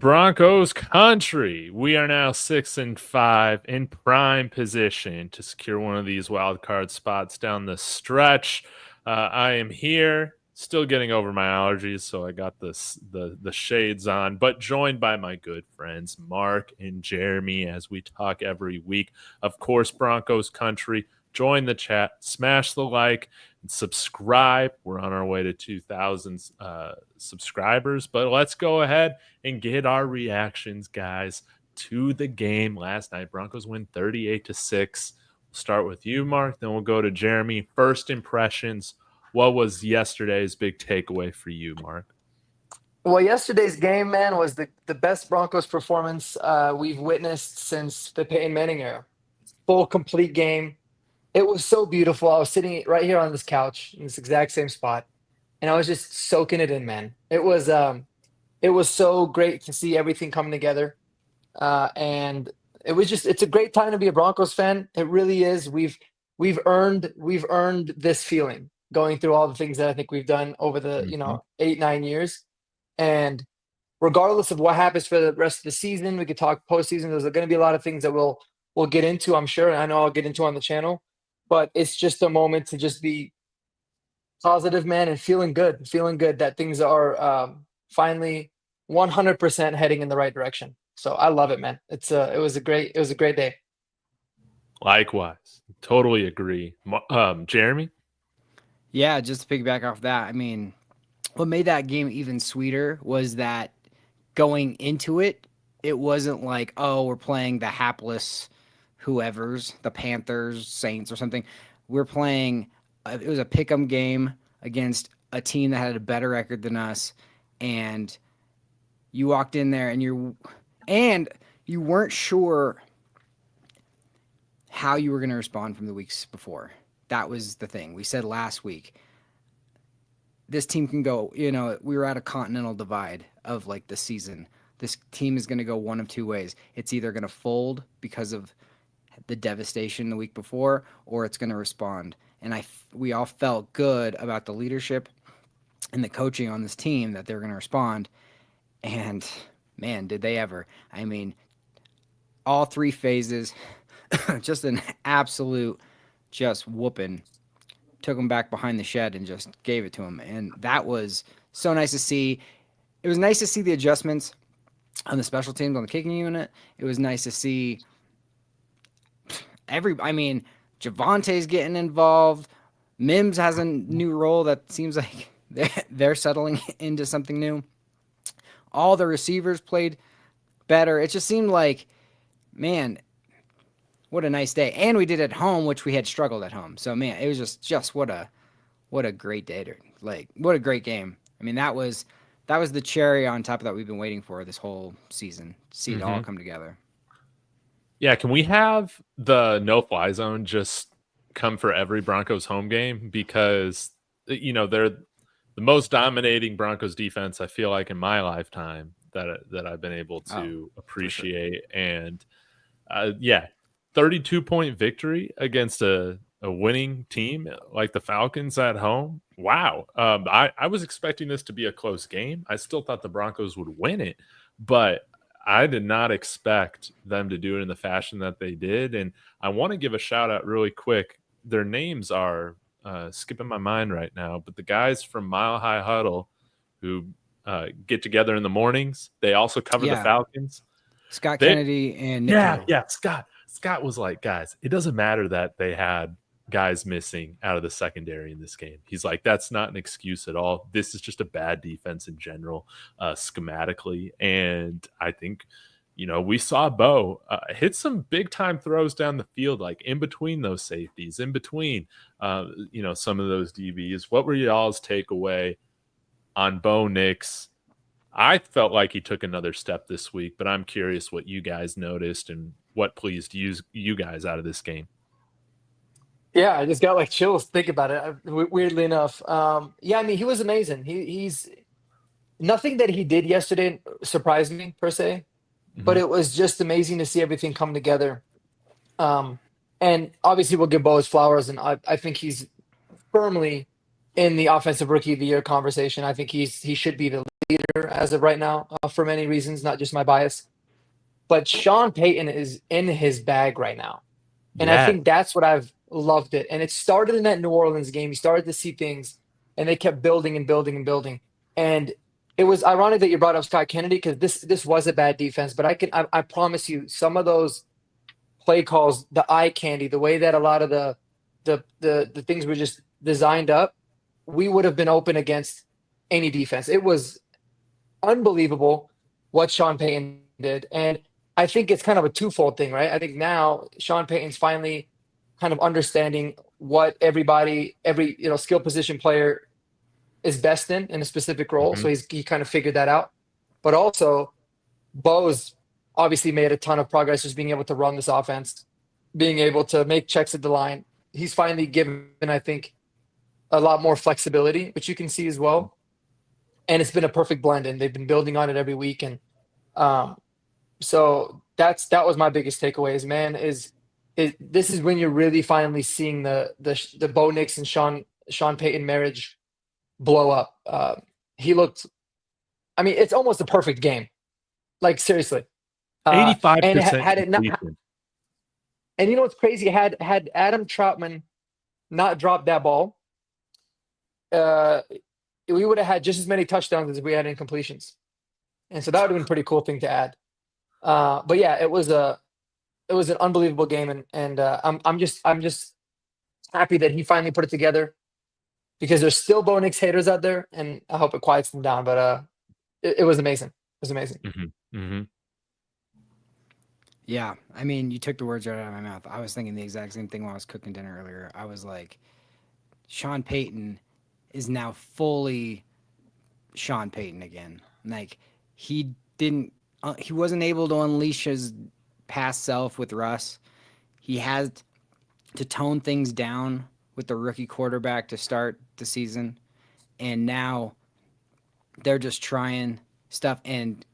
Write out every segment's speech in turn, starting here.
Broncos country. We are now 6-5 in prime position to secure one of these wild card spots down the stretch. I am here, still getting over my allergies, so I got the shades on, but joined by my good friends Mark and Jeremy as we talk every week. Of course, Broncos country. Join the chat, smash the like, and subscribe. We're on our way to 2,000 subscribers, but let's go ahead and get our reactions, guys, to the game last night. Broncos win 38-6. We'll start with you, Mark, then we'll go to Jeremy. First impressions. What was yesterday's big takeaway for you, Mark? Well, yesterday's game, man, was the best Broncos performance we've witnessed since the Peyton Manning era. Full, complete game. It was so beautiful. I was sitting right here on this couch in this exact same spot, and I was just soaking it in, man. It was so great to see everything coming together, and it's a great time to be a Broncos fan. It really is. We've earned this feeling going through all the things that I think we've done over the 8-9 years, and regardless of what happens for the rest of the season, we could talk postseason. There's going to be a lot of things that we'll get into, I'm sure, and I know I'll get into on the channel. But it's just a moment to just be positive, man, and feeling good that things are finally 100% heading in the right direction. So I love it, man. It was a great day. Likewise. Totally agree. Jeremy? Yeah, just to piggyback off that, I mean, what made that game even sweeter was that going into it, it wasn't like, oh, we're playing the hapless whoever's, the Panthers, Saints, or something. We're playing, it was a pick'em game against a team that had a better record than us, and you walked in there and you weren't sure how you were going to respond from the weeks before. That was the thing. We said last week, this team can go, we were at a continental divide of like the season. This team is going to go one of two ways. It's either going to fold because of the devastation the week before, or it's going to respond. And we all felt good about the leadership and the coaching on this team that they're going to respond. And man, did they ever. I mean, all three phases, just an absolute just whooping. Took them back behind the shed and just gave it to them. And that was so nice to see. It was nice to see the adjustments on the special teams, on the kicking unit. It was nice to see Javante's getting involved. Mims has a new role that seems like they're settling into something new. All the receivers played better. It just seemed like, man, what a nice day. And we did it at home, which we had struggled at home. So, man, it was just what a great day. What a great game. I mean, that was the cherry on top of that we've been waiting for this whole season. See it all come together. Yeah, can we have the no-fly zone just come for every Broncos home game? Because, they're the most dominating Broncos defense, I feel like, in my lifetime that I've been able to appreciate. Sure. And, 32-point victory against a winning team like the Falcons at home. Wow. I was expecting this to be a close game. I still thought the Broncos would win it, but I did not expect them to do it in the fashion that they did. And I want to give a shout out really quick. Their names are skipping my mind right now, but the guys from Mile High Huddle who get together in the mornings, they also cover the Falcons. Scott Kennedy and Nick Yeah, Scott was like, guys, it doesn't matter that they had guys missing out of the secondary in this game. He's like, that's not an excuse at all. This is just a bad defense in general, schematically. And I think, we saw Bo hit some big time throws down the field, like in between those safeties, in between, some of those DBs. What were y'all's takeaway on Bo Nix? I felt like he took another step this week, but I'm curious what you guys noticed and what pleased you guys out of this game. Yeah, I just got like chills thinking about it. Weirdly enough, he was amazing. He's nothing that he did yesterday surprised me per se, but it was just amazing to see everything come together. And obviously, we'll give Bo his flowers, and I think he's firmly in the offensive rookie of the year conversation. I think he should be the leader as of right now, for many reasons, not just my bias. But Sean Payton is in his bag right now. And I Yeah. think that's what I've loved it. And it started in that New Orleans game. You started to see things, and they kept building and building and building. And it was ironic that you brought up Scott Kennedy, because this was a bad defense. But I promise you, some of those play calls, the eye candy, the way that a lot of the things were just designed up, we would have been open against any defense. It was unbelievable what Sean Payton did. And I think it's kind of a twofold thing, right? I think now Sean Payton's finally kind of understanding what every skill position player is best in a specific role. Mhm. So he kind of figured that out. But also, Bo's obviously made a ton of progress just being able to run this offense, being able to make checks at the line. He's finally given, I think, a lot more flexibility, which you can see as well. And it's been a perfect blend, and they've been building on it every week. And so that was my biggest takeaway. This is when you're really finally seeing the Bo Nix and Sean Payton marriage blow up. He looked, I mean, it's almost a perfect game. Like, seriously. 85% and had it not, completion. and you know what's crazy? Had Adam Troutman not dropped that ball, we would have had just as many touchdowns as we had incompletions. And so that would have been a pretty cool thing to add. But yeah, it was an unbelievable game, and I'm just happy that he finally put it together, because there's still Bo Nix haters out there, and I hope it quiets them down. But it was amazing. It was amazing. Mm-hmm. Mm-hmm. Yeah, I mean, you took the words right out of my mouth. I was thinking the exact same thing while I was cooking dinner earlier. I was like, Sean Payton is now fully Sean Payton again. Like, he wasn't able to unleash his past self with Russ. He had to tone things down with the rookie quarterback to start the season. And now they're just trying stuff, and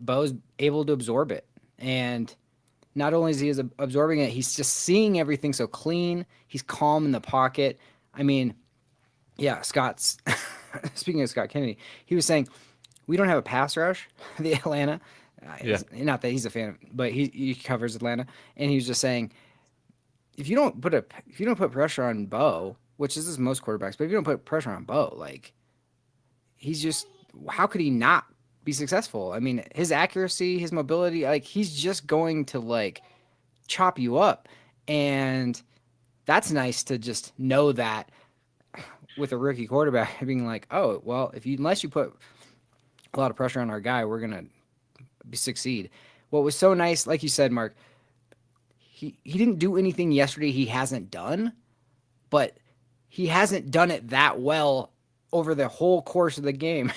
Bo's able to absorb it. And not only is he absorbing it, he's just seeing everything so clean. He's calm in the pocket. I mean, yeah, Scott's speaking of Scott Kennedy, he was saying, we don't have a pass rush, the Atlanta. Yeah. Not that he's a fan, but he covers Atlanta, and he was just saying, if you don't put pressure on Bo, which is most quarterbacks, but if you don't put pressure on Bo, like, he's just, how could he not be successful? I mean, his accuracy, his mobility, like, he's just going to, like, chop you up. And that's nice to just know that with a rookie quarterback, being like, oh, well, unless you put a lot of pressure on our guy, we're going to succeed. What was so nice, like you said, Mark, he didn't do anything yesterday he hasn't done, but he hasn't done it that well over the whole course of the game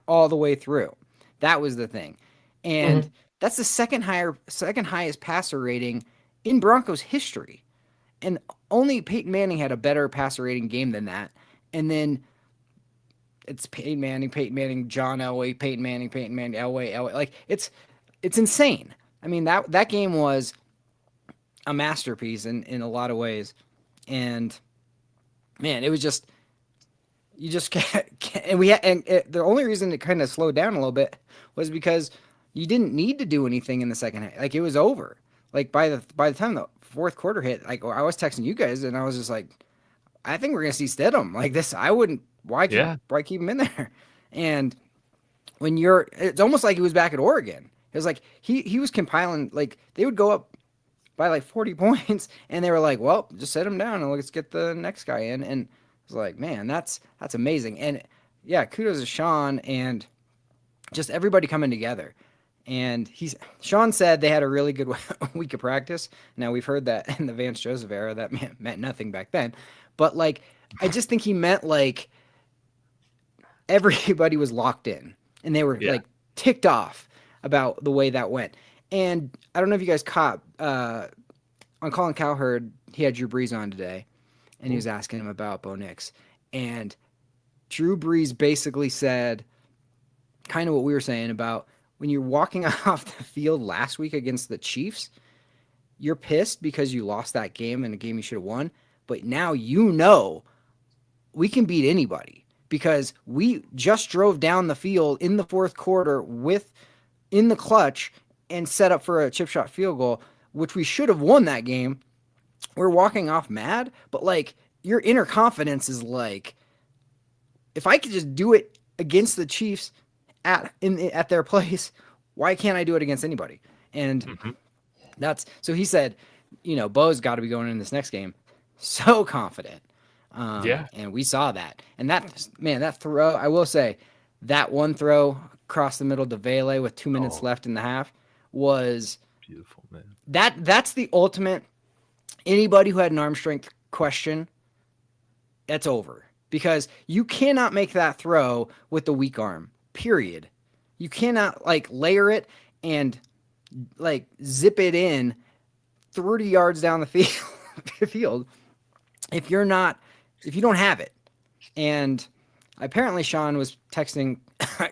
all the way through. That was the thing. And that's the second highest passer rating in Broncos history. And only Peyton Manning had a better passer rating game than that. And then it's Peyton Manning, John Elway, Peyton Manning, Elway. Like, it's insane. I mean, that game was a masterpiece in a lot of ways. And man, it was just, you just can't, the only reason it kind of slowed down a little bit was because you didn't need to do anything in the second half. Like, it was over. Like, by the time the fourth quarter hit, like, I was texting you guys, and I was just like, I think we're gonna see Stidham like this. I wouldn't. Why keep him in there? And when it's almost like he was back at Oregon. It was like he was compiling, like, they would go up by like 40 points, and they were like, well, just set him down and let's get the next guy in. And I was like, man, that's amazing. And yeah, kudos to Sean and just everybody coming together. And Sean said they had a really good week of practice. Now, we've heard that in the Vance Joseph era, that meant nothing back then. But, like, I just think he meant, like, everybody was locked in, and they were like ticked off about the way that went. And I don't know if you guys caught on Colin Cowherd, he had Drew Brees on today, and he was asking him about Bo Nix. And Drew Brees basically said kind of what we were saying about when you're walking off the field last week against the Chiefs, you're pissed because you lost that game and a game you should have won. But now you know we can beat anybody because we just drove down the field in the fourth quarter in the clutch and set up for a chip shot field goal, which we should have won that game. We're walking off mad, but like your inner confidence is like, if I could just do it against the Chiefs at their place, why can't I do it against anybody? And so he said, Bo's got to be going in this next game so confident. And we saw that. And that throw, I will say, that one throw across the middle to Vele with 2 minutes left in the half was beautiful, man. That's the ultimate. Anybody who had an arm strength question, that's over. Because you cannot make that throw with the weak arm, period. You cannot like layer it and like zip it in 30 yards down the field if you don't have it. And apparently Sean was texting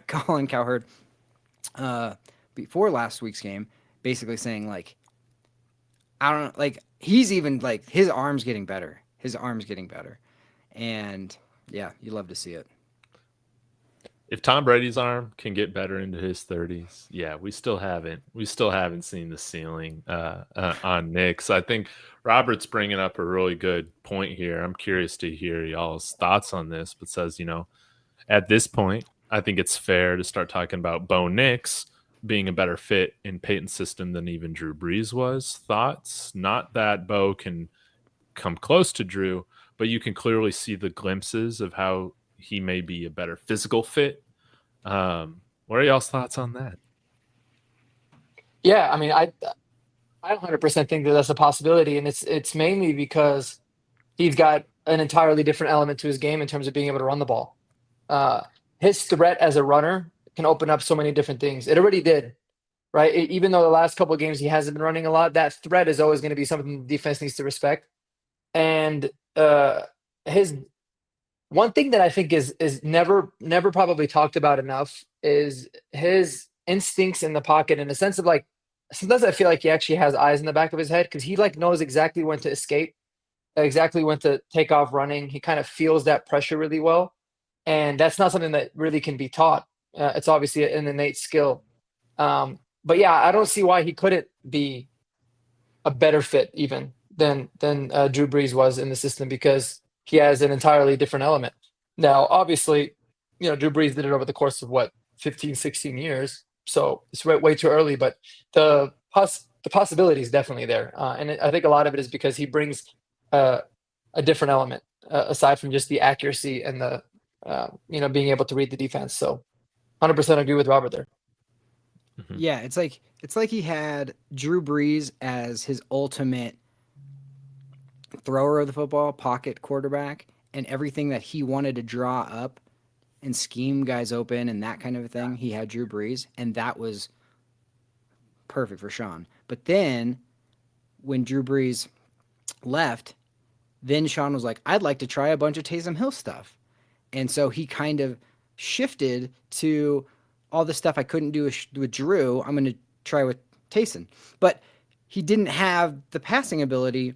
Colin Cowherd before last week's game, basically saying like, I don't know, like he's even like his arm's getting better. And yeah, you love to see it. If Tom Brady's arm can get better into his 30s, yeah, we still haven't seen the ceiling on Nick's. I think Robert's bringing up a really good point here. I'm curious to hear y'all's thoughts on this, but says, at this point, I think it's fair to start talking about Bo Nix being a better fit in Peyton's system than even Drew Brees was. Thoughts? Not that Bo can come close to Drew, but you can clearly see the glimpses of how he may be a better physical fit. What are y'all's thoughts on that? Yeah, I mean, I 100% think that that's a possibility, and it's mainly because he's got an entirely different element to his game in terms of being able to run the ball. His threat as a runner can open up so many different things. It already did, right? Even though the last couple of games he hasn't been running a lot, that threat is always going to be something the defense needs to respect. And his one thing that I think is never probably talked about enough is his instincts in the pocket, in a sense of like, sometimes I feel like he actually has eyes in the back of his head because he like knows exactly when to escape, exactly when to take off running. He kind of feels that pressure really well. And that's not something that really can be taught. It's obviously an innate skill. But yeah, I don't see why he couldn't be a better fit even than Drew Brees was in the system, because he has an entirely different element. Now, obviously, Drew Brees did it over the course of 15, 16 years. So it's way too early, but the possibility is definitely there. And I think a lot of it is because he brings a different element aside from just the accuracy and the, being able to read the defense. So 100% agree with Robert there. Mm-hmm. Yeah, it's like he had Drew Brees as his ultimate thrower of the football, pocket quarterback, and everything that he wanted to draw up and scheme guys open and that kind of thing. He had Drew Brees, and that was perfect for Sean. But then when Drew Brees left, then Sean was like, I'd like to try a bunch of Taysom Hill stuff. And so he kind of shifted to all the stuff I couldn't do with Drew, I'm going to try with Taysom. But he didn't have the passing ability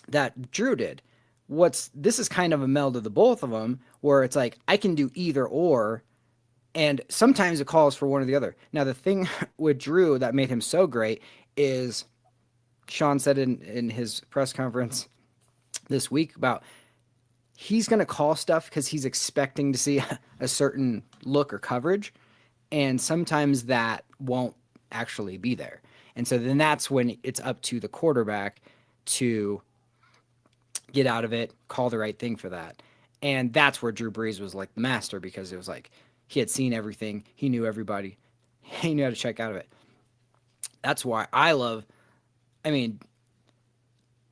that Drew did. This is kind of a meld of the both of them, where it's like I can do either or, and sometimes it calls for one or the other. Now, the thing with Drew that made him so great is Sean said in his press conference this week about he's going to call stuff because he's expecting to see a certain look or coverage, and sometimes that won't actually be there. And so then that's when it's up to the quarterback to get out of it, call the right thing for that. And that's where Drew Brees was like the master, because it was like he had seen everything. He knew everybody. He knew how to check out of it. That's why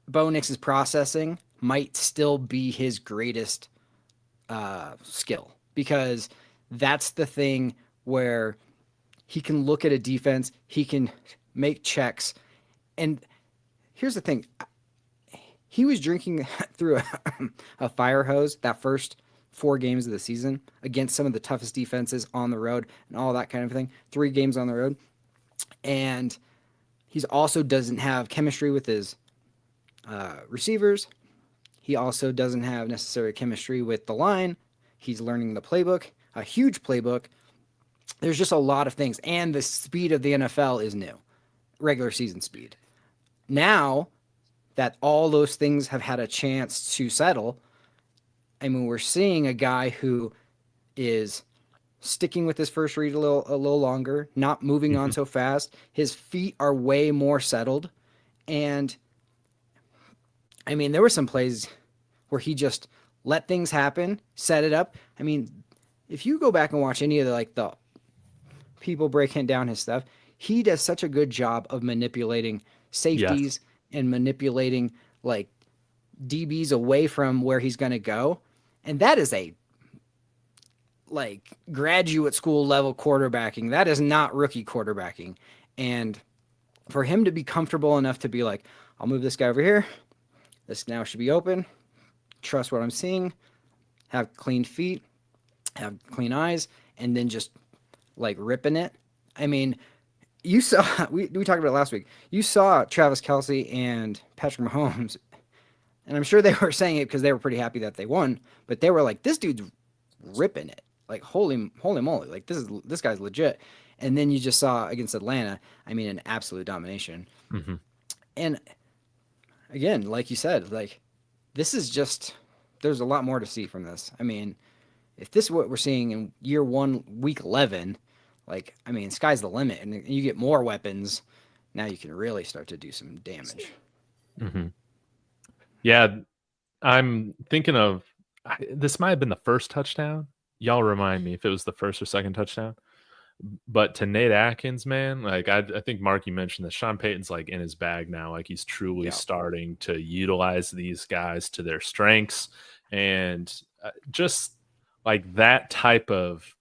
Bo Nix's processing might still be his greatest skill, because that's the thing where he can look at a defense, he can make checks. And here's the thing. He was drinking through a fire hose that first 4 games of the season against some of the toughest defenses on the road and all that kind of thing. 3 games on the road. And he's also doesn't have chemistry with his receivers. He also doesn't have necessary chemistry with the line. He's learning the playbook, a huge playbook. There's just a lot of things. And the speed of the NFL is new, regular season speed. Now that all those things have had a chance to settle, I mean, we're seeing a guy who is sticking with his first read a little longer, not moving on so fast. His feet are way more settled. And I mean, there were some plays where he just let things happen, set it up. I mean, if you go back and watch any of the people breaking down his stuff, he does such a good job of manipulating safeties and manipulating like DBs away from where he's going to go. And that is a like graduate school level quarterbacking. That is not rookie quarterbacking. And for him to be comfortable enough to be like, I'll move this guy over here. This now should be open. Trust what I'm seeing. Have clean feet. Have clean eyes. And then just like ripping it. I mean, you saw, we talked about it last week. You saw Travis Kelce and Patrick Mahomes. And I'm sure they were saying it because they were pretty happy that they won. But they were like, this dude's ripping it. Like, holy moly. Like, this guy's legit. And then you just saw against Atlanta, I mean, an absolute domination. Mm-hmm. And again, like you said, like, this is just, there's a lot more to see from this. I mean, if this is what we're seeing in year 1, week 11, like, I mean, sky's the limit. And you get more weapons, now you can really start to do some damage. Mm-hmm. Yeah, I'm thinking of, this might have been the first touchdown. Y'all remind me if it was the first or second touchdown. But to Nate Atkins, man, like I think Mark, you mentioned that Sean Payton's like in his bag now. Like he's truly starting to utilize these guys to their strengths, and just like that type of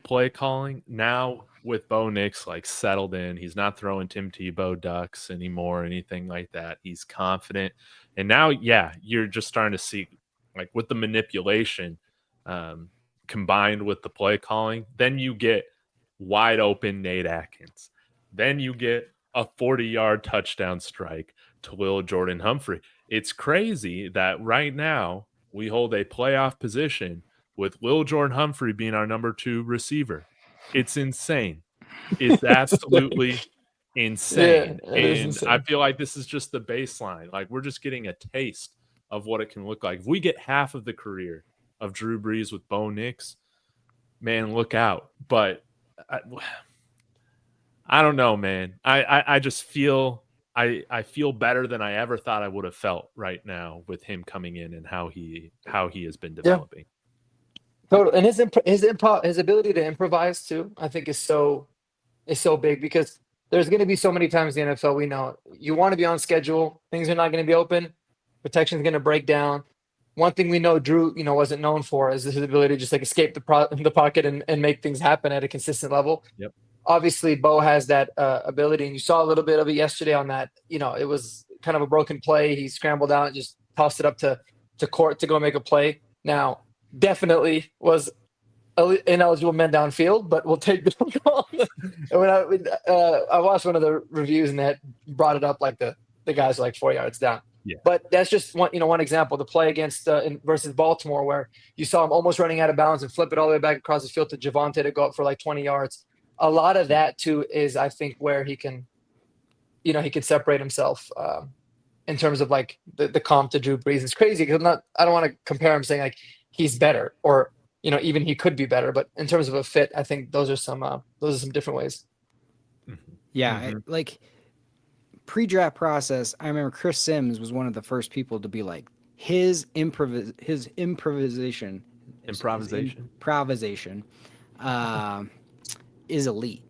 play calling now with Bo Nix like settled in. He's not throwing Tim Tebow ducks anymore, anything like that. He's confident, and now you're just starting to see like with the manipulation. Combined with the play calling, then you get wide open Nate Atkins. Then you get a 40-yard touchdown strike to Lil Jordan Humphrey. It's crazy that right now we hold a playoff position with Lil Jordan Humphrey being our number 2 receiver. It's insane. It's absolutely insane. Yeah, and insane. I feel like this is just the baseline. Like we're just getting a taste of what it can look like. If we get half of the career of Drew Brees with Bo Nix, man, look out. But I don't know, man. I just feel I feel better than I ever thought I would have felt right now with him coming in and how he has been developing. Yeah. Total. And his ability to improvise too, I think is so big, because there's going to be so many times in the NFL we know you want to be on schedule, things are not going to be open, protection's going to break down. One thing we know Drew, wasn't known for is his ability to just like escape the pocket and make things happen at a consistent level. Yep. Obviously, Bo has that ability, and you saw a little bit of it yesterday on that. It was kind of a broken play. He scrambled out and just tossed it up to Court to go make a play. Now, definitely was ineligible men downfield, but we'll take the call. And when I watched one of the reviews and that brought it up like the guys are like 4 yards down. Yeah. But that's just one example. The play against versus Baltimore, where you saw him almost running out of bounds and flip it all the way back across the field to Javonte to go up for like 20 yards. A lot of that too is, I think, where he can separate himself in terms of like the comp to Drew Brees. It's crazy because I don't want to compare him saying like he's better or even he could be better, but in terms of a fit, I think those are some different ways. Yeah, Mm-hmm. like. Pre-draft process, I remember Chris Sims was one of the first people to be like, his improvisation is elite.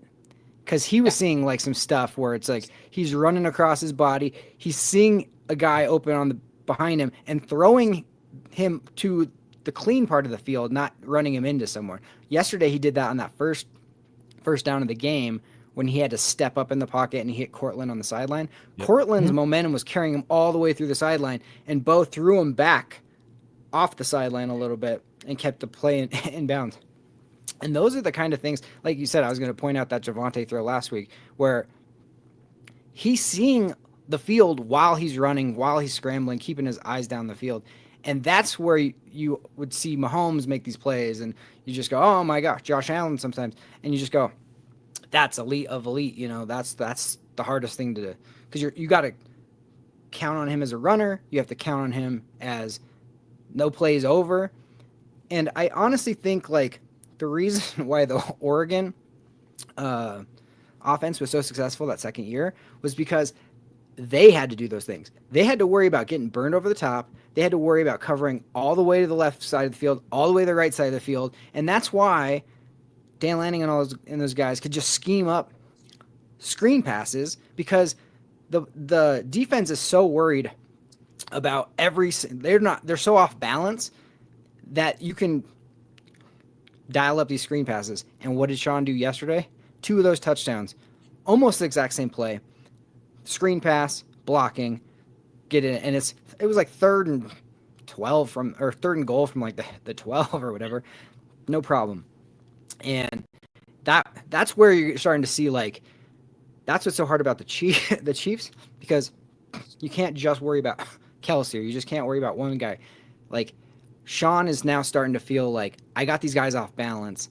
Because he was seeing like some stuff where it's like he's running across his body, he's seeing a guy open behind him and throwing him to the clean part of the field, not running him into somewhere. Yesterday he did that on that first down of the game, when he had to step up in the pocket and he hit Cortland on the sideline. Yep. Cortland's momentum was carrying him all the way through the sideline, and Bo threw him back off the sideline a little bit and kept the play in bounds. And those are the kind of things, like you said, I was going to point out that Javonte throw last week, where he's seeing the field while he's running, while he's scrambling, keeping his eyes down the field. And that's where you would see Mahomes make these plays, and you just go, oh my gosh, Josh Allen sometimes, and you just go, that's elite of elite. That's the hardest thing to do, because you got to count on him as a runner. You have to count on him as no plays over. And I honestly think like the reason why the Oregon offense was so successful that second year was because they had to do those things. They had to worry about getting burned over the top. They had to worry about covering all the way to the left side of the field, all the way to the right side of the field. And that's why Dan Lanning and those guys could just scheme up screen passes, because the defense is so worried about they're so off balance that you can dial up these screen passes. And what did Sean do yesterday? 2 of those touchdowns, almost the exact same play. Screen pass, blocking, get it, and it was like 3rd and 12 or 3rd and goal from like the 12 or whatever. No problem. And that's where you're starting to see, like, that's what's so hard about the Chiefs, because you can't just worry about Kelsey, or you just can't worry about one guy. Like, Sean is now starting to feel like, I got these guys off balance.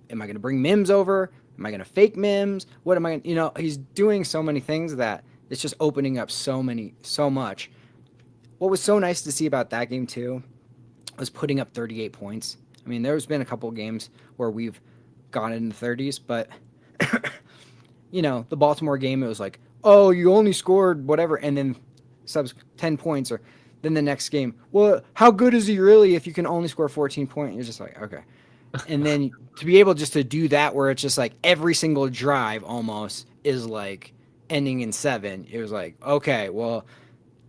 Am I going to bring Mims over? Am I going to fake Mims? What am I going to, he's doing so many things that it's just opening up so much. What was so nice to see about that game too was putting up 38 points. I mean, there's been a couple of games where we've gone in the 30s, but the Baltimore game, it was like, oh, you only scored whatever, and then subs 10 points, or then the next game, well, how good is he really if you can only score 14 points? You're just like, okay. And then to be able just to do that, where it's just like every single drive almost is like ending in 7. It was like, okay, well,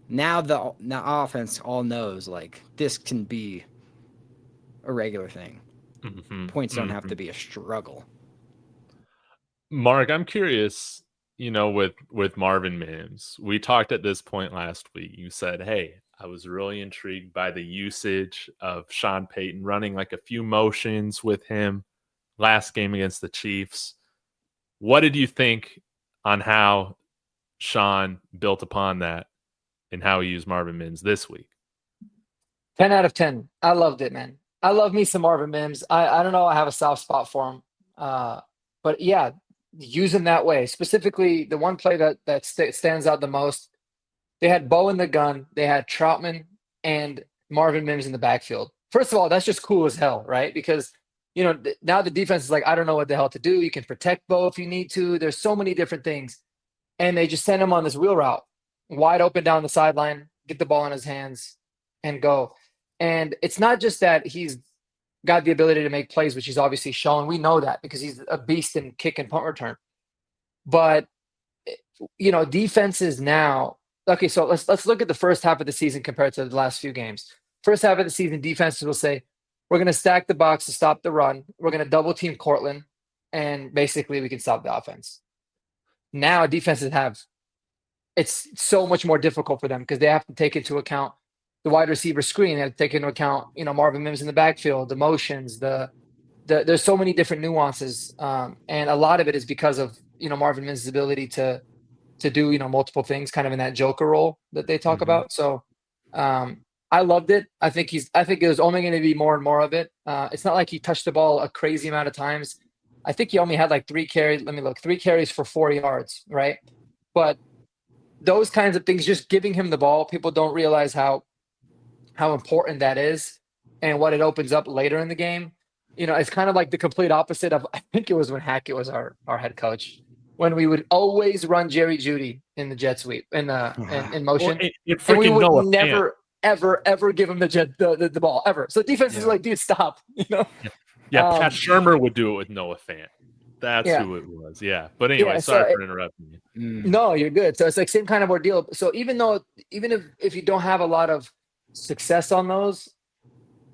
now the offense all knows like this can be a regular thing. Mm-hmm. Points don't have to be a struggle. Mark, I'm curious, with Marvin Mims, we talked at this point last week. You said, hey, I was really intrigued by the usage of Sean Payton running like a few motions with him last game against the Chiefs. What did you think on how Sean built upon that and how he used Marvin Mims this week? 10 out of 10. I loved it, man. I love me some Marvin Mims. I don't know. I have a soft spot for him. But yeah, use him that way. Specifically, the one play that stands out the most, they had Bo in the gun. They had Troutman and Marvin Mims in the backfield. First of all, that's just cool as hell, right? Because, now the defense is like, I don't know what the hell to do. You can protect Bo if you need to. There's so many different things. And they just send him on this wheel route, wide open down the sideline, get the ball in his hands and go. And it's not just that he's got the ability to make plays, which he's obviously shown. We know that because he's a beast in kick and punt return. But, defenses now, okay, so let's look at the first half of the season compared to the last few games. First half of the season, defenses will say, we're going to stack the box to stop the run. We're going to double team Cortland, and basically we can stop the offense. Now defenses it's so much more difficult for them because they have to take into account the wide receiver screen. They have to take into account, Marvin Mims in the backfield, the motions, there's so many different nuances. And a lot of it is because of, Marvin Mims' ability to do, multiple things kind of in that joker role that they talk about. So I loved it. I think it was only going to be more and more of it. It's not like he touched the ball a crazy amount of times. I think he only had like 3 carries. Let me look, 3 carries for 4 yards. Right. But those kinds of things, just giving him the ball, people don't realize how important that is and what it opens up later in the game. It's kind of like the complete opposite of, I think it was when Hackett was our head coach, when we would always run Jerry Jeudy in the jet sweep in motion. And we would never, ever give him the ball ever. So defense is like, dude, stop. Yeah, Pat Shermer would do it with Noah Fant. That's who it was. Yeah. But anyway, sorry for interrupting you. No, you're good. So it's like same kind of ordeal. So even if you don't have a lot of success on those,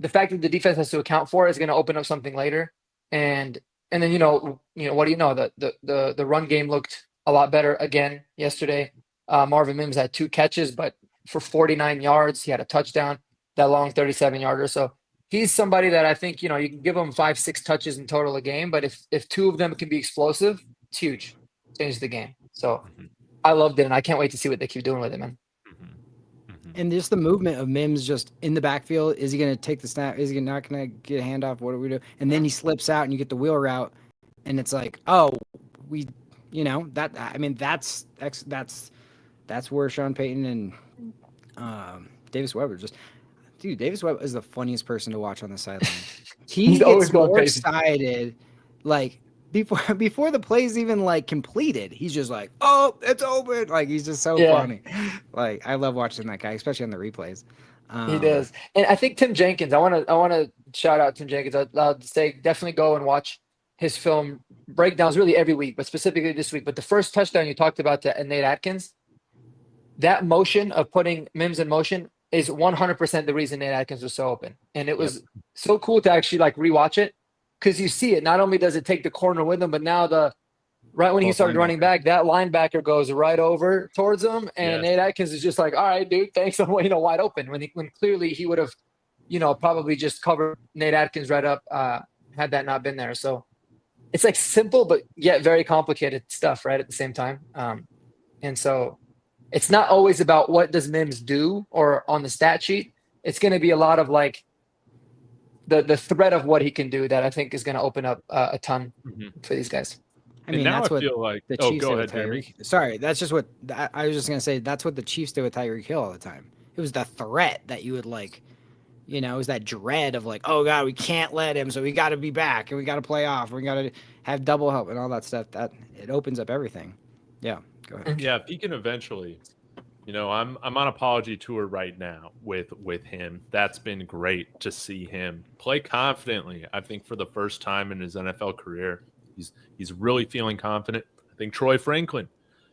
the fact that the defense has to account for it is going to open up something later. And then what do you know? The run game looked a lot better again yesterday. Marvin Mims had 2 catches, but for 49 yards, he had a touchdown, that long 37-yarder. So he's somebody that I think, you can give him 5-6 touches in total a game, but if 2 of them can be explosive, it's huge. Change the game. So I loved it, and I can't wait to see what they keep doing with it, man. And just the movement of Mims just in the backfield. Is he going to take the snap? Is he not going to get a handoff? What do we do? And then he slips out and you get the wheel route. And it's like, oh, that's where Sean Payton and Davis Webb are just, dude, Davis Webb is the funniest person to watch on the sideline. He gets more excited, like, before the play's even like completed, he's just like, oh, it's open. Like, he's just so funny. Like, I love watching that guy, especially on the replays. He does. And I think Tim Jenkins, I want to shout out Tim Jenkins. I'll say definitely go and watch his film breakdowns really every week, but specifically this week. But the first touchdown you talked about to Nate Atkins, that motion of putting Mims in motion is 100% the reason Nate Atkins was so open. And it was so cool to actually like rewatch it. Because you see it, not only does it take the corner with him, but now right when he started running back, that linebacker goes right over towards him, and Nate Atkins is just like, "All right, dude, thanks." I'm wide open when clearly he would have, probably just covered Nate Atkins right up had that not been there. So it's like simple but yet very complicated stuff, right? At the same time, and so it's not always about what does Mims do or on the stat sheet. It's going to be a lot of like. The threat of what he can do that I think is going to open up a ton for these guys. I mean, that's what the Chiefs do with Tyreek. Sorry, that's just what I was just going to say. That's what the Chiefs do with Tyreek Hill all the time. It was the threat that you would like, it was that dread of like, oh God, we can't let him, so we got to be back and we got to play off. We got to have double help and all that stuff. That it opens up everything. Yeah, go ahead. Yeah, if he can eventually. I'm on apology tour right now with him. That's been great to see him play confidently. I think for the first time in his NFL career, he's really feeling confident. I think Troy Franklin,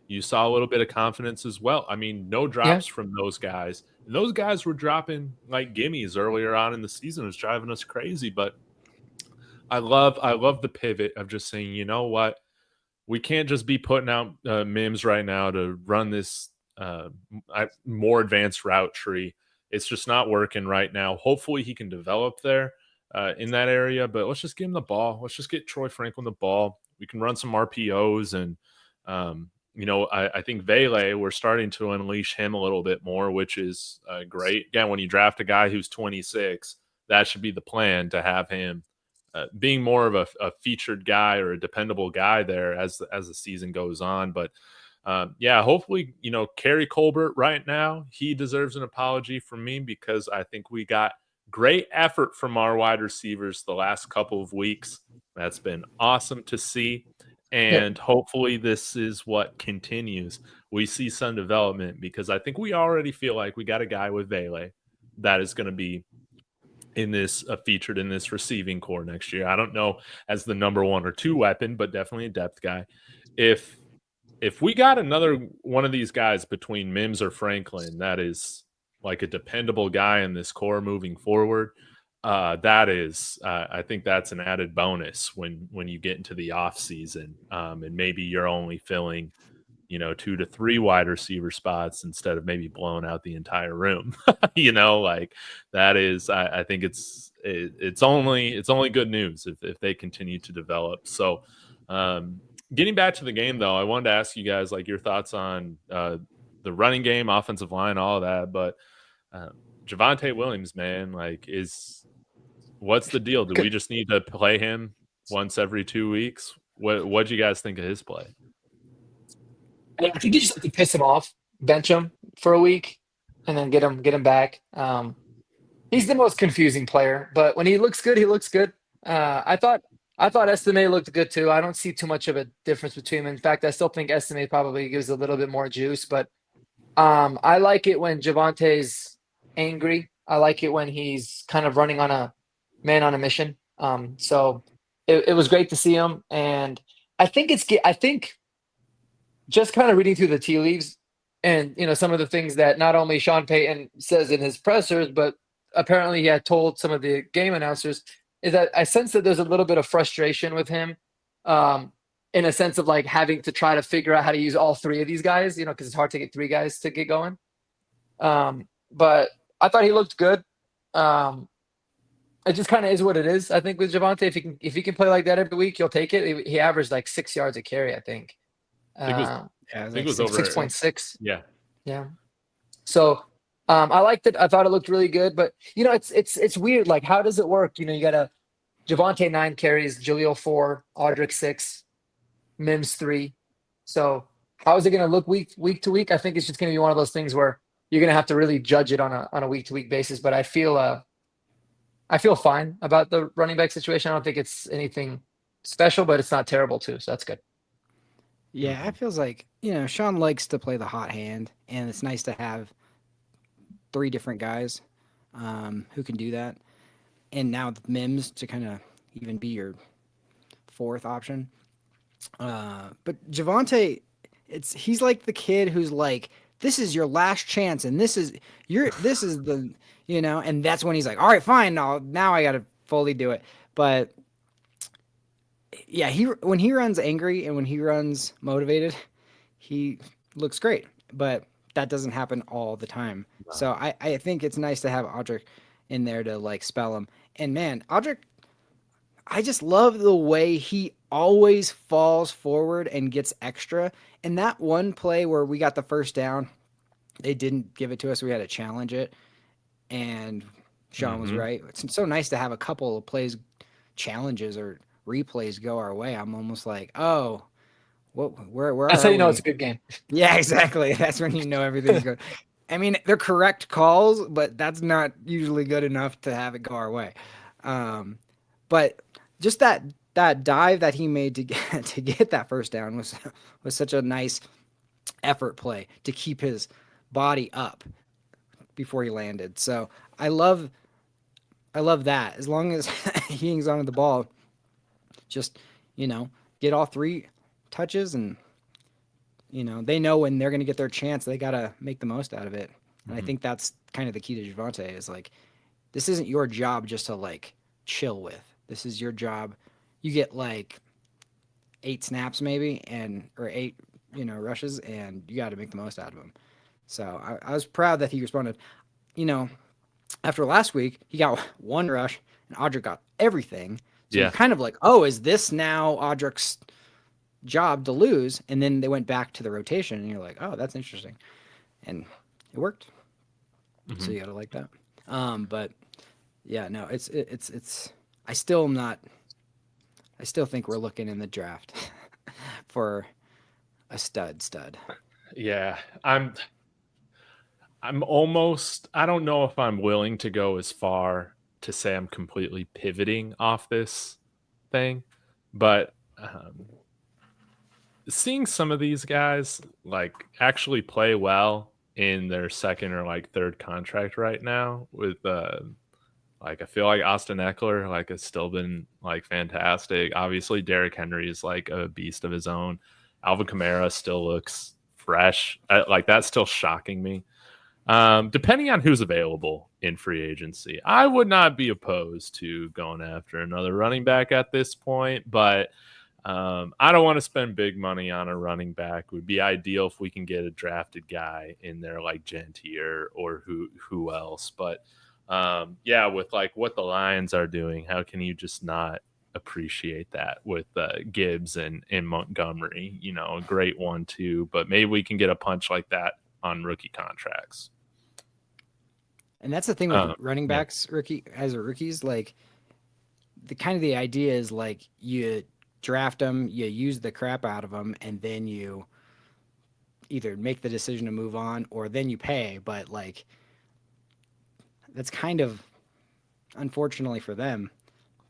you saw a little bit of confidence as well. I mean, no drops from those guys. And those guys were dropping like gimmies earlier on in the season. It was driving us crazy. But I love the pivot of just saying, you know what, we can't just be putting out Mims right now to run this more advanced route tree. It's just not working right now. Hopefully he can develop there in that area, but let's just give him the ball. Let's just get Troy Franklin the ball. We can run some RPOs and I think Vele, we're starting to unleash him a little bit more, which is great. Again, when you draft a guy who's 26, that should be the plan, to have him being more of a featured guy or a dependable guy there as the season goes on. But hopefully, Kerry Colbert right now, he deserves an apology from me because I think we got great effort from our wide receivers the last couple of weeks. That's been awesome to see. And hopefully this is what continues. We see some development because I think we already feel like we got a guy with Vele that is going to be in this featured in this receiving core next year. I don't know as the number 1 or 2 weapon, but definitely a depth guy. If we got another one of these guys between Mims or Franklin, that is like a dependable guy in this core moving forward, I think that's an added bonus when you get into the off season, and maybe you're only filling, 2 to 3 wide receiver spots instead of maybe blowing out the entire room. Like that is, I think it's only good news if they continue to develop. So, getting back to the game, though, I wanted to ask you guys like your thoughts on the running game, offensive line, all of that. But Javonte Williams, man, like, what's the deal? Do we just need to play him once every 2 weeks? What'd you guys think of his play? I think you just have to piss him off, bench him for a week, and then get him back. He's the most confusing player, but when he looks good, he looks good. I thought Estime looked good too. I don't see too much of a difference between them. In fact, I still think Estime probably gives a little bit more juice, but I like it when Javonte's angry. I like it when he's kind of running on a man on a mission. So it was great to see him. And I think just kind of reading through the tea leaves and, some of the things that not only Sean Payton says in his pressers, but apparently he had told some of the game announcers, is that I sense that there's a little bit of frustration with him, in a sense of like having to try to figure out how to use all 3 of these guys, because it's hard to get 3 guys to get going. But I thought he looked good. It just kind of is what it is. I think with Javonte, if he can play like that every week, you'll take it. He averaged like 6 yards a carry, I think. It was Yeah, I think it was over 6.6. Yeah. Yeah. So I liked it. I thought it looked really good, but it's weird. Like, how does it work? You got a Javonte 9 carries, Jaleel 4, Audric 6, Mims 3. So how is it going to look week to week? I think it's just going to be one of those things where you're going to have to really judge it on a week to week basis. But I feel fine about the running back situation. I don't think it's anything special, but it's not terrible too. So that's good. Yeah, it feels like, Sean likes to play the hot hand, and it's nice to have 3 different guys who can do that. And now with Mims to kind of even be your 4th option. But Javonte, he's like the kid who's like, this is your last chance, and this is the, and that's when he's like, all right, fine, now I got to fully do it. But yeah, when he runs angry and when he runs motivated, he looks great. But that doesn't happen all the time. Wow. So I think it's nice to have Audric in there to like spell him. And man, Audric, I just love the way he always falls forward and gets extra. And that one play where we got the first down, they didn't give it to us. We had to challenge it. And Sean was right. It's so nice to have a couple of challenges or replays go our way. I'm almost like, oh, where that's how you know it's a good game. Yeah, exactly. That's when you know everything's good. I mean, they're correct calls, but that's not usually good enough to have it go our way. But just that dive that he made to get that first down was such a nice effort play to keep his body up before he landed. So I love that. As long as he hangs onto the ball, just get all 3 touches, and they know when they're going to get their chance, they got to make the most out of it. And I think that's kind of the key to Javonte is like, this isn't your job just to like chill with. This is your job. You get like 8 snaps maybe or 8 rushes, and you got to make the most out of them. So I was proud that he responded. After last week, he got 1 rush and Audric got everything. So you're kind of like, oh, is this now Audric's job to lose? And then they went back to the rotation, and you're like, oh, that's interesting. And it worked. So you got to like that. But yeah, no, it's I still think we're looking in the draft for a stud. Yeah, I'm almost, I don't know if I'm willing to go as far to say I'm completely pivoting off this thing, but seeing some of these guys like actually play well in their 2nd or like 3rd contract right now with like I feel like Austin Eckler like has still been like fantastic. Obviously Derrick Henry is like a beast of his own. Alvin Kamara still looks fresh. Like that's still shocking me. Depending on who's available in free agency, I would not be opposed to going after another running back at this point, but I don't want to spend big money on a running back. It would be ideal if we can get a drafted guy in there like Gentier or who else. But yeah, with like what the Lions are doing, how can you just not appreciate that with Gibbs and Montgomery? A great one too, but maybe we can get a punch like that on rookie contracts. And that's the thing with running backs, rookies, like the idea is like you draft them, you use the crap out of them, and then you either make the decision to move on or then you pay. But like, that's kind of, unfortunately for them,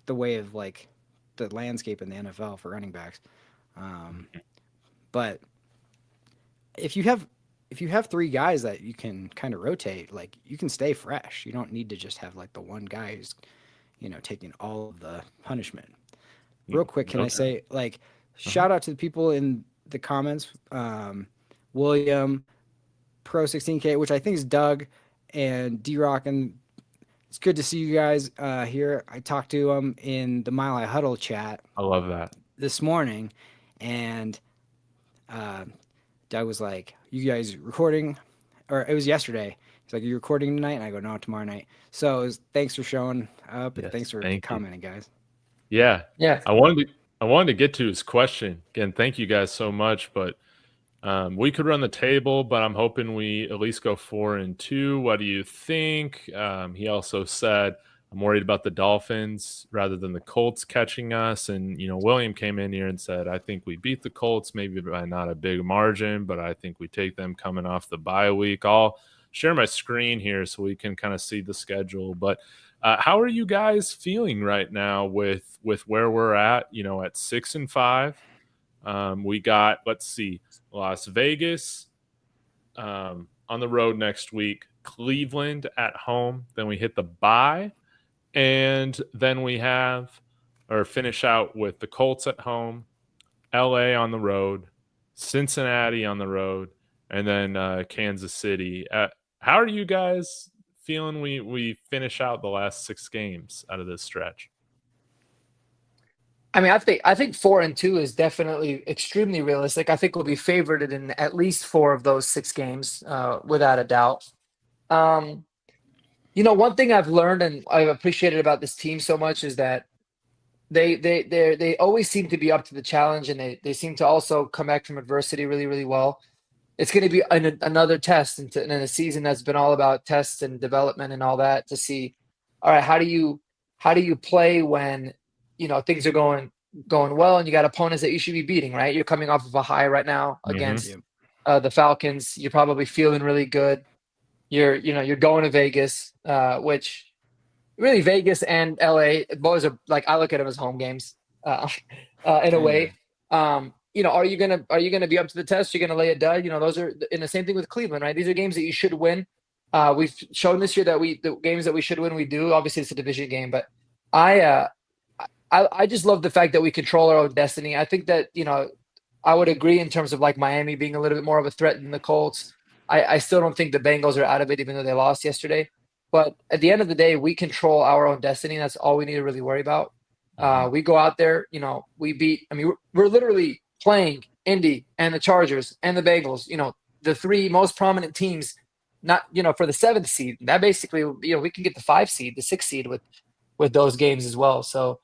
the way of like the landscape in the NFL for running backs. But if you have 3 guys that you can kind of rotate, like you can stay fresh. You don't need to just have like the one guy who's, taking all of the punishment. Real quick, can I say like shout out to the people in the comments, William, Pro 16K, which I think is Doug, and D-Rock, and it's good to see you guys here. I talked to them in the Mile High Huddle chat. I love that. This morning, and Doug was like, you guys recording? Or it was yesterday. He's like, are you recording tonight? And I go, no, tomorrow night. So thanks for showing up, and thanks for commenting, guys. Yeah. I wanted to get to his question. Again, thank you guys so much. But We could run the table, but I'm hoping we at least go 4-2. What do you think? He also said, I'm worried about the Dolphins rather than the Colts catching us. And, William came in here and said, I think we beat the Colts, maybe by not a big margin, but I think we take them coming off the bye week. I'll share my screen here so we can kind of see the schedule. But how are you guys feeling right now with where we're at, at 6-5? We got, let's see, Las Vegas on the road next week, Cleveland at home. Then we hit the bye, and then we finish out with the Colts at home, LA on the road, Cincinnati on the road, and then Kansas City. How are you guys feeling we finish out the last 6 games out of this stretch? I mean, I think 4-2 is definitely extremely realistic. I think we'll be favored in at least 4 of those 6 games, without a doubt. One thing I've learned and I've appreciated about this team so much is that they always seem to be up to the challenge, and they seem to also come back from adversity really, really well. It's going to be another test in a season that's been all about tests and development and all that, to see, all right, how do you play when things are going well and you got opponents that you should be beating, right? You're coming off of a high right now against the Falcons. You're probably feeling really good. You're going to Vegas, which really Vegas and LA, both are, like, I look at them as home games in a way. Are you gonna be up to the test? You're gonna lay a dud? Those are in the same thing with Cleveland, right? These are games that you should win. We've shown this year that the games that we should win, we do. Obviously, it's a division game, but I just love the fact that we control our own destiny. I think that, I would agree in terms of like Miami being a little bit more of a threat than the Colts. I still don't think the Bengals are out of it, even though they lost yesterday. But at the end of the day, we control our own destiny. That's all we need to really worry about. We go out there, we beat. I mean, we're literally playing Indy and the Chargers and the Bengals. The 3 most prominent teams. Not for the 7th seed. That basically, we can get the 5 seed, the 6 seed with those games as well. So.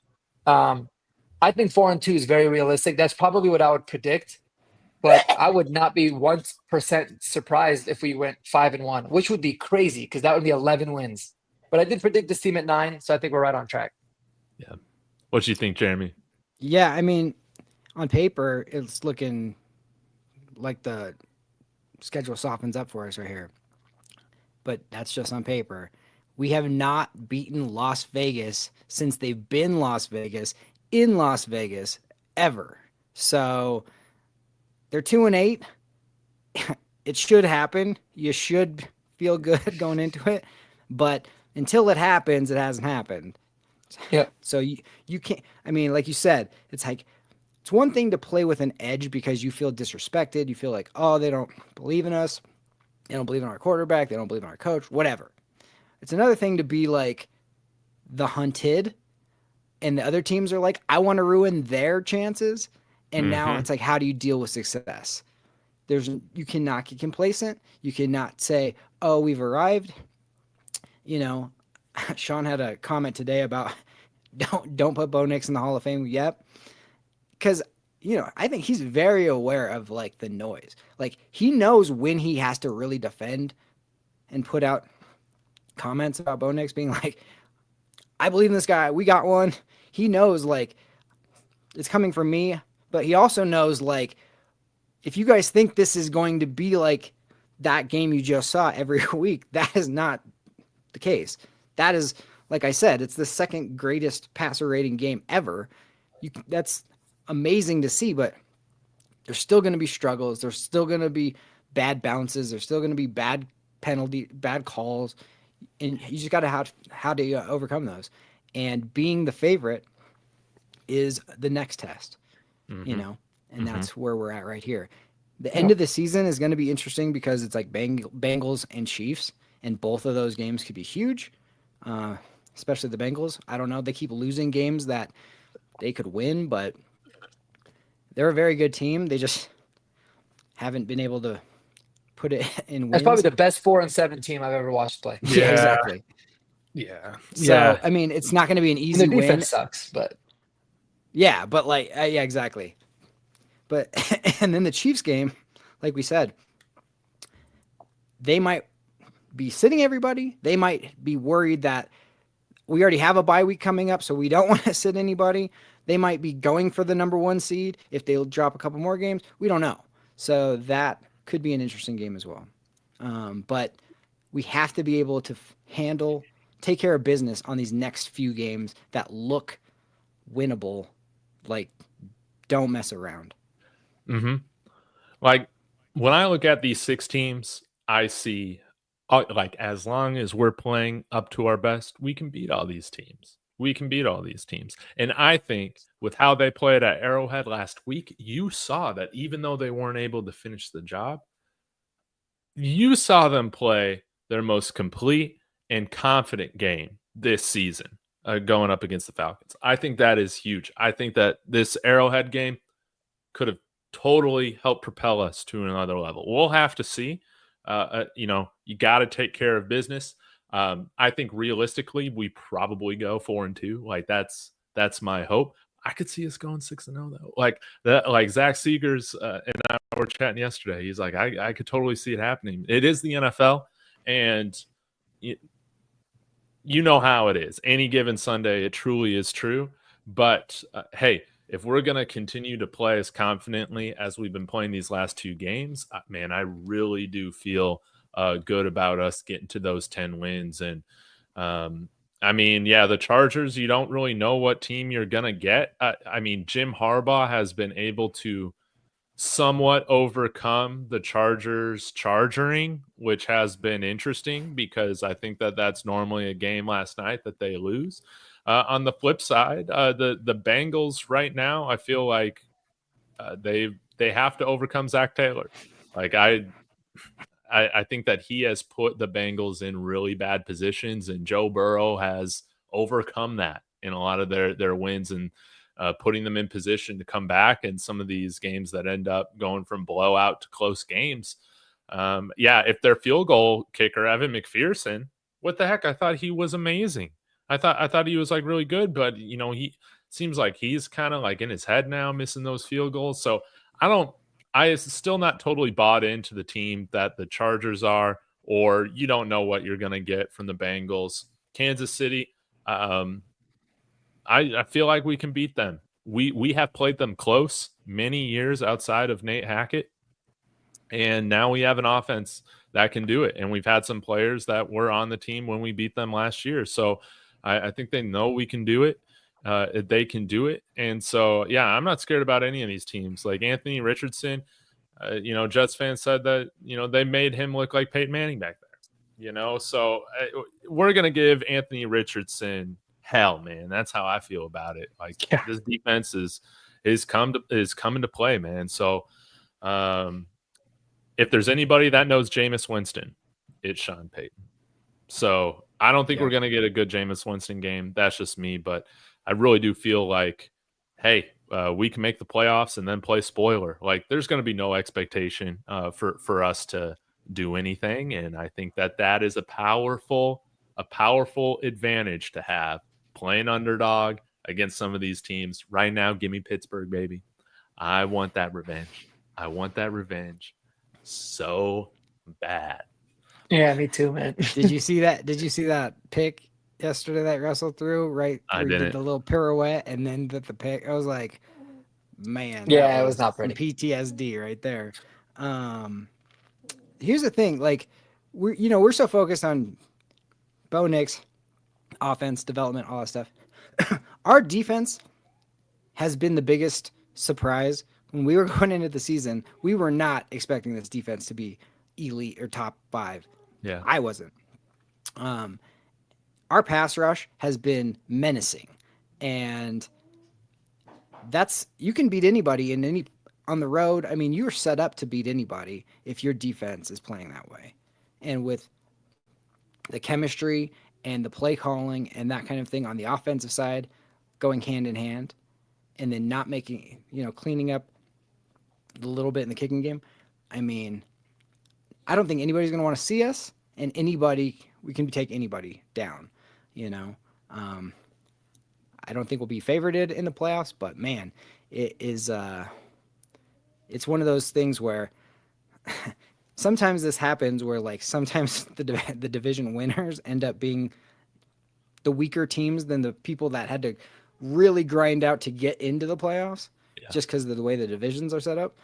I think 4-2 is very realistic. That's probably what I would predict, but I would not be 1% surprised if we went 5-1, which would be crazy because that would be 11 wins. But I did predict this team at 9, so I think we're right on track. Yeah. What do you think, Jeremy? Yeah, I mean, on paper, it's looking like the schedule softens up for us right here, but that's just on paper. We have not beaten Las Vegas since they've been Las Vegas in Las Vegas ever. So they're 2-8. It should happen. You should feel good going into it. But until it happens, it hasn't happened. Yeah. So you can't, I mean, like you said, it's like, it's one thing to play with an edge because you feel disrespected. You feel like, oh, they don't believe in us. They don't believe in our quarterback. They don't believe in our coach, whatever. It's another thing to be like the hunted, and the other teams are like, I want to ruin their chances. And now it's like, how do you deal with success? You cannot get complacent. You cannot say, oh, we've arrived. Sean had a comment today about don't put Bo Nix in the Hall of Fame yet. Because, I think he's very aware of like the noise. Like he knows when he has to really defend and put out comments about Bo Nix being like, I believe in this guy. We got one. He knows like it's coming from me, but he also knows like if you guys think this is going to be like that game you just saw every week, that is not the case. That is, like I said, it's the 2nd greatest passer rating game ever. That's amazing to see, but there's still going to be struggles. There's still going to be bad bounces. There's still going to be bad bad calls. And you just got to have how to overcome those. And being the favorite is the next test, and that's where we're at right here. The end of the season is going to be interesting because it's like Bengals and Chiefs, and both of those games could be huge, especially the Bengals. I don't know. They keep losing games that they could win, but they're a very good team. They just haven't been able to put it in wins. That's probably the best 4-7 team I've ever watched play. Yeah, exactly. Yeah. So, I mean, it's not going to be an easy win. The defense win. sucks, but. Yeah, but like, yeah, exactly. But, and then the Chiefs game, like we said, they might be sitting everybody. They might be worried that we already have a bye week coming up, so we don't want to sit anybody. They might be going for the number 1 seed if they'll drop a couple more games. We don't know. So that could be an interesting game as well. But we have to be able to take care of business on these next few games that look winnable. Like, don't mess around. Mm-hmm. Like, when I look at these 6 teams, I see, like, as long as we're playing up to our best, we can beat all these teams. And I think with how they played at Arrowhead last week, you saw that even though they weren't able to finish the job, you saw them play their most complete and confident game this season, going up against the Falcons. I think that is huge. I think that this Arrowhead game could have totally helped propel us to another level. We'll have to see. You got to take care of business. I think realistically, we probably go 4-2. Like, that's my hope. I could see us going 6-0 though. Like that, like Zach Seegers and I were chatting yesterday. He's like, I could totally see it happening. It is the NFL, and you know how it is. Any given Sunday, it truly is true. But hey, if we're going to continue to play as confidently as we've been playing these last 2 games, man, I really do feel good about us getting to those 10 wins. And I mean, yeah, the Chargers, you don't really know what team you're going to get. I mean, Jim Harbaugh has been able to somewhat overcome the Chargers charging, which has been interesting because I think that that's normally a game last night that they lose. On the flip side, the Bengals right now, I feel like they have to overcome Zach Taylor. Like I think that he has put the Bengals in really bad positions, and Joe Burrow has overcome that in a lot of their wins and putting them in position to come back in some of these games that end up going from blowout to close games. If their field goal kicker, Evan McPherson, what the heck? I thought he was amazing. I thought he was like really good, but he seems like he's kind of like in his head now, missing those field goals. So I still not totally bought into the team that the Chargers are, or you don't know what you're going to get from the Bengals. Kansas City, I feel like we can beat them. We have played them close many years outside of Nate Hackett, and now we have an offense that can do it. And we've had some players that were on the team when we beat them last year. So I think they know we can do it. They can do it. And so, yeah, I'm not scared about any of these teams. Like Anthony Richardson, Jets fans said that, they made him look like Peyton Manning back there, so we're going to give Anthony Richardson hell, man. That's how I feel about it. Like this defense is coming to play, man. So if there's anybody that knows Jameis Winston, it's Sean Payton. So I don't think we're going to get a good Jameis Winston game. That's just me, but I really do feel like, hey, we can make the playoffs and then play spoiler. Like there's going to be no expectation for us to do anything, and I think that is a powerful advantage to have playing underdog against some of these teams. Right now, give me Pittsburgh, baby. I want that revenge so bad. Yeah, me too, man. Did you see that pick yesterday that Russell threw? Right, I did didn't. the little pirouette and then the pick. I was like, man, yeah, it was not pretty. PTSD right there. Here's the thing, like we're so focused on Bo Nix, offense development, all that stuff. Our defense has been the biggest surprise. When we were going into the season, we were not expecting this defense to be elite or top 5. Yeah, I wasn't. Our pass rush has been menacing, and you can beat anybody on the road. I mean, you're set up to beat anybody if your defense is playing that way, and with the chemistry and the play calling and that kind of thing on the offensive side going hand in hand, and then not making, cleaning up a little bit in the kicking game. I mean, I don't think anybody's going to want to see us, and we can take anybody down, I don't think we'll be favorited in the playoffs, but man, it is, it's one of those things where sometimes this happens where like sometimes the division winners end up being the weaker teams than the people that had to really grind out to get into the playoffs, just because of the way the divisions are set up.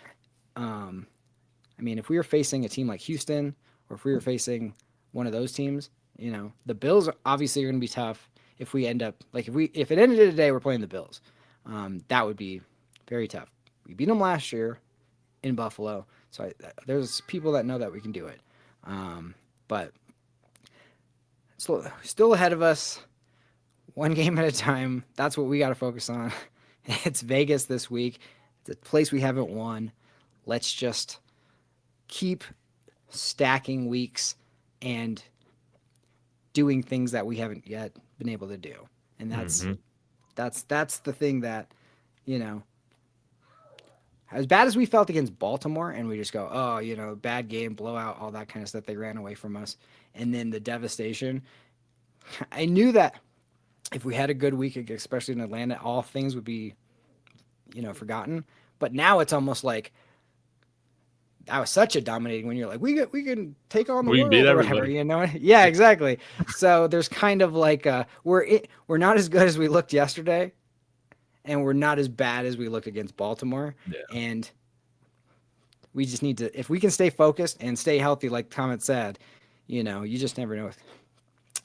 I mean, if we were facing a team like Houston, or if we were facing one of those teams, you know, the Bills obviously are going to be tough. If we end up like if it ended today, we're playing the Bills. That would be very tough. We beat them last year in Buffalo, so there's people that know that we can do it. But still ahead of us, one game at a time. That's what we got to focus on. It's Vegas this week. It's a place we haven't won. Let's just keep stacking weeks and doing things that we haven't yet been able to do. And that's the thing that, you know, as bad as we felt against Baltimore, and we just go, oh, you know, bad game, blowout, all that kind of stuff. They ran away from us. And then the devastation. I knew that if we had a good week, especially in Atlanta, all things would be, you know, forgotten. But now it's almost like that was such a dominating when you're like, we can take on the world or whatever, you know? Yeah, exactly. So there's kind of like we're not as good as we looked yesterday, and we're not as bad as we looked against Baltimore. Yeah. And we just need to, if we can stay focused and stay healthy, like the comment said, you know, you just never know with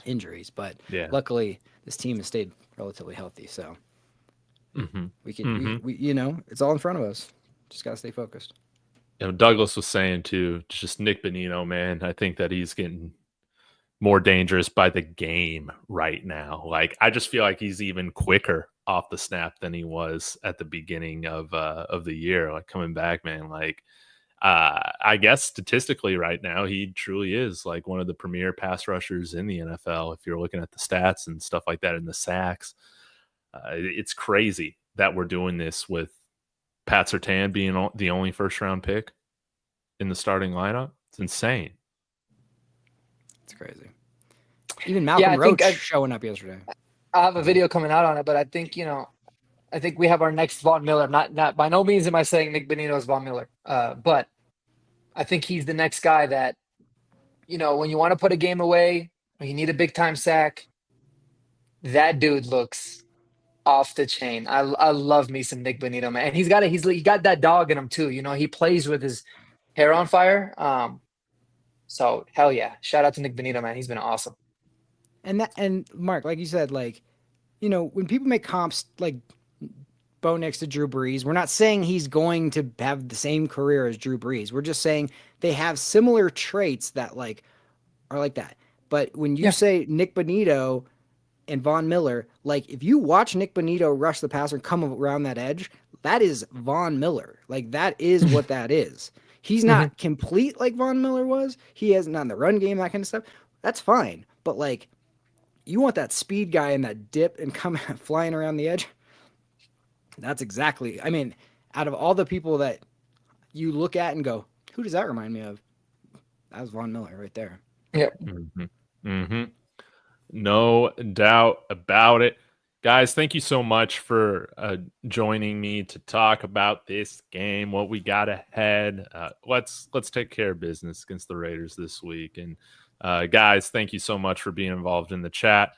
injuries. But luckily, this team has stayed relatively healthy. So we can, we you know, it's all in front of us. Just got to stay focused. You know, Douglas was saying too, just Nick Bonino, man. I think that he's getting more dangerous by the game right now. Like, I just feel like he's even quicker off the snap than he was at the beginning of the year. Like, coming back, man. Like, I guess statistically right now, he truly is like one of the premier pass rushers in the NFL. If you're looking at the stats and stuff like that in the sacks, it's crazy that we're doing this with Pat Surtain being the only first-round pick in the starting lineup. It's insane. It's crazy. Even Malcolm Roach showing up yesterday. I have a video coming out on it, but I think, you know, I think we have our next Von Miller. Not by no means am I saying Nick Bonino is Von Miller, but I think he's the next guy that, you know, when you want to put a game away, when you need a big-time sack, that dude looks off the chain. I love me some Nick Bonino, man. And he got that dog in him too. You know, he plays with his hair on fire. So hell yeah. Shout out to Nick Bonino, man. He's been awesome. And Mark, like you said, like, you know, when people make comps like Bo next to Drew Brees, we're not saying he's going to have the same career as Drew Brees. We're just saying they have similar traits that like are like that. But when you say Nick Bonino and Von Miller, like if you watch Nick Bonito rush the passer and come around that edge, that is Von Miller. Like that is what that is. He's not complete like Von Miller was. He has not in the run game, that kind of stuff. That's fine. But like you want that speed guy in that dip and come flying around the edge. That's exactly, I mean, out of all the people that you look at and go, who does that remind me of? That was Von Miller right there. Yep. No doubt about it. Guys, thank you so much for joining me to talk about this game, what we got ahead. Let's take care of business against the Raiders this week. And guys, thank you so much for being involved in the chat.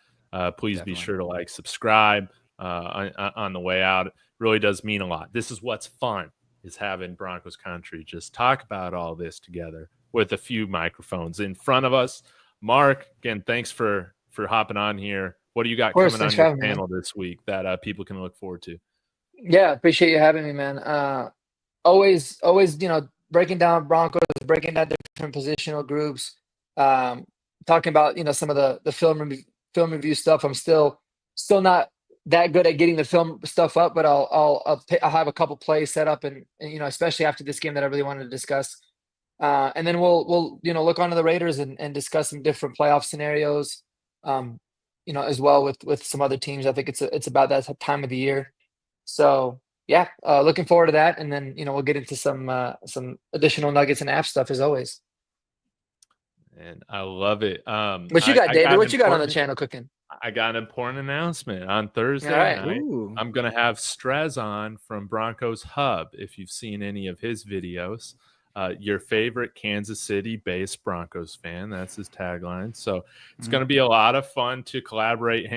Please be sure to like, subscribe on the way out. It really does mean a lot. This is what's fun, is having Broncos Country just talk about all this together with a few microphones in front of us. Mark, again, thanks for hopping on here. What do you got coming on your panel this week that people can look forward to? Yeah, appreciate you having me, man. Always, you know, breaking down Broncos, breaking down different positional groups, talking about, you know, some of the film review stuff. I'm still not that good at getting the film stuff up, but I'll have a couple plays set up, and you know, especially after this game that I really wanted to discuss. And then we'll you know, look onto the Raiders and discuss some different playoff scenarios. You know, as well with some other teams. I think it's about that time of the year. So yeah, looking forward to that. And then, you know, we'll get into some additional nuggets and app stuff as always. And I love it. What you got, David? What you got on the channel cooking? I got an important announcement on Thursday night. Ooh. I'm going to have Strez on from Broncos Hub. If you've seen any of his videos, your favorite Kansas City-based Broncos fan. That's his tagline. So it's going to be a lot of fun to collaborate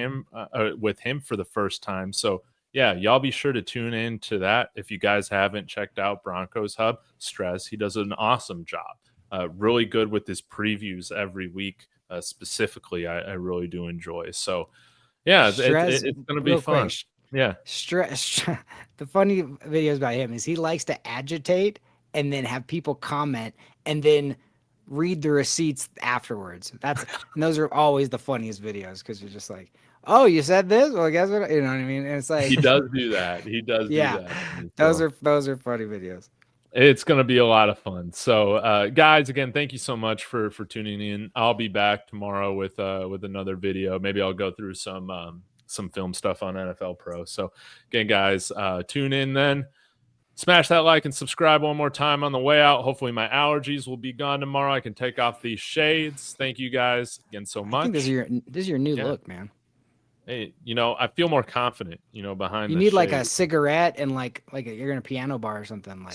with him for the first time. So yeah, y'all be sure to tune in to that. If you guys haven't checked out Broncos Hub, Stress, he does an awesome job. Really good with his previews every week. Specifically, I really do enjoy. So yeah, it's going to be fun. Quick. Yeah. The funny videos about him is he likes to agitate and then have people comment and then read the receipts afterwards. And those are always the funniest videos because you're just like, oh, you said this? Well, guess what? You know what I mean? And it's like he does do that. He does do that. Those are funny videos. It's going to be a lot of fun. So, guys, again, thank you so much for tuning in. I'll be back tomorrow with another video. Maybe I'll go through some film stuff on NFL Pro. So, again, guys, tune in then. Smash that like and subscribe one more time on the way out. Hopefully, my allergies will be gone tomorrow. I can take off these shades. Thank you guys again so much. I think this is your new look, man. Hey, I feel more confident, behind you the need shade. Like a cigarette and you're in a piano bar or something.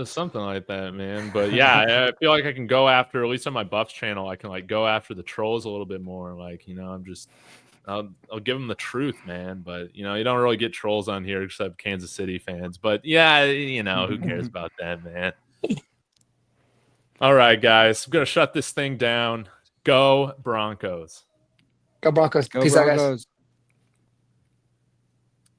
Something like that, man. But yeah, I feel like I can go after, at least on my Buffs channel, I can go after the trolls a little bit more. I'll give them the truth, man. But you don't really get trolls on here except Kansas City fans. But yeah, who cares about them, man? All right, guys, I'm gonna shut this thing down. Go Broncos. Go Broncos. Go Peace Broncos. out, guys.